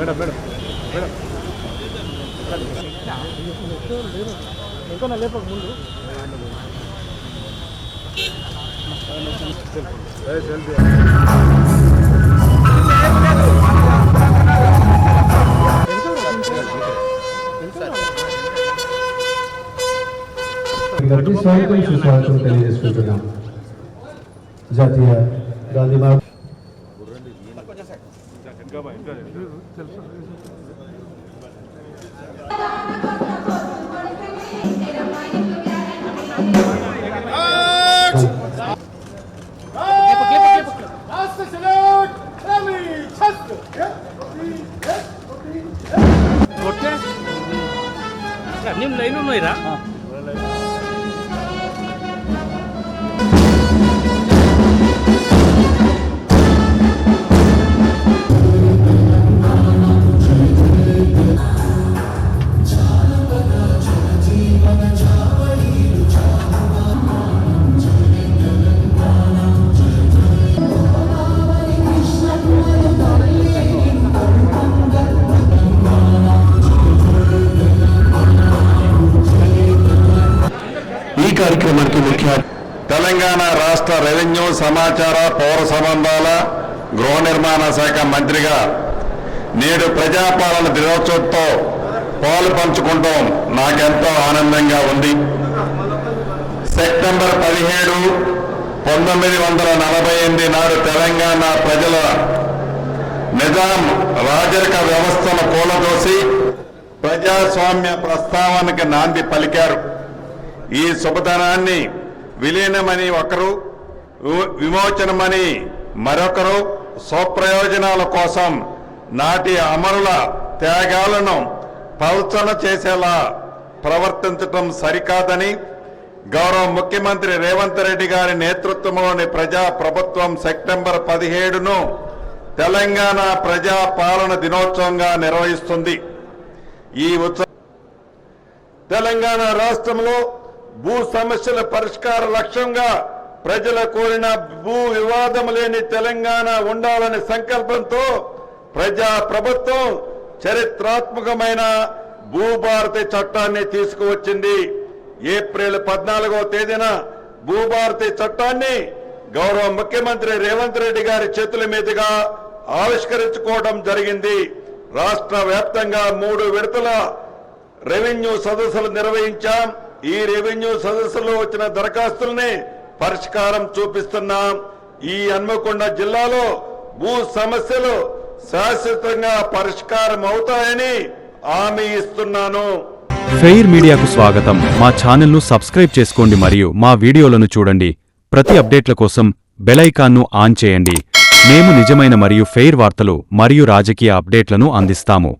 Madam madam madam ఇంకా లేపక ముందు స్వాగతం సుస్వాగతం తెలియజేసుకుంటున్నాం. జాతీయ గాంధీ ನಿಮ್ಮ ಲೈನ್ ఉన్నాయిరా కార్యక్రమానికి ముఖ్య తెలంగాణ రాష్ట్ర రెవెన్యూ సమాచార పౌర సంబంధాల గృహ నిర్మాణ శాఖ మంత్రిగా నేడు ప్రజాపాలన దినోత్సవంతో పాలు పంచుకుంటాం నాకెంతో ఆనందంగా ఉంది. సెప్టెంబర్ 17, 1948 నాడు తెలంగాణ ప్రజల నిజాం రాజరిక వ్యవస్థను కూలదోసి ప్రజాస్వామ్య ప్రస్తావనకి నాంది పలికారు. ఈ శుభదినాన్ని విలీనమని ఒకరు, విమోచనమని మరొకరు స్వప్రయోజనాల కోసం నాటి అమరుల త్యాగాలను పల్చన చేసేలా ప్రవర్తించడం సరికాదని గౌరవ ముఖ్యమంత్రి రేవంత్ రెడ్డి గారి నేతృత్వంలోని ప్రజా ప్రభుత్వం సెప్టెంబర్ 17ను తెలంగాణ ప్రజా పాలన దినోత్సవంగా నిర్వహిస్తుంది. ఈ ఉత్సవం తెలంగాణ రాష్ట్రంలో భూ సమస్యల పరిష్కార లక్ష్యంగా ప్రజల కోరిన భూ వివాదం లేని తెలంగాణ ఉండాలనే సంకల్పంతో ప్రజా ప్రభుత్వం చరిత్రాత్మకమైన భూభారతి చట్టాన్ని తీసుకువచ్చింది. ఏప్రిల్ 14వ తేదీన భూభారతి చట్టాన్ని గౌరవ ముఖ్యమంత్రి రేవంత్ రెడ్డి గారి చేతుల మీదుగా ఆవిష్కరించుకోవడం జరిగింది. రాష్ట్ర వ్యాప్తంగా 3 విడతల రెవెన్యూ సదస్సులు నిర్వహించాం. ఈ రెవెన్యూ సదస్సులో వచ్చిన దరఖాస్తుల్ని పరిష్కారం చూపిస్తున్నాం. ఈ హన్మకొండ జిల్లాలో భూ సమస్యలు శాశ్వతంగా పరిష్కారం అవుతాయని హామీ ఇస్తున్నాను. ఫెయిర్ మీడియాకు స్వాగతం. మా ఛానల్ను సబ్స్క్రైబ్ చేసుకోండి మరియు మా వీడియోలను చూడండి. ప్రతి అప్డేట్ల కోసం బెల్ ఐకాన్ను ఆన్ చేయండి. మేము నిజమైన మరియు ఫెయిర్ వార్తలు మరియు రాజకీయ అప్డేట్లను అందిస్తాము.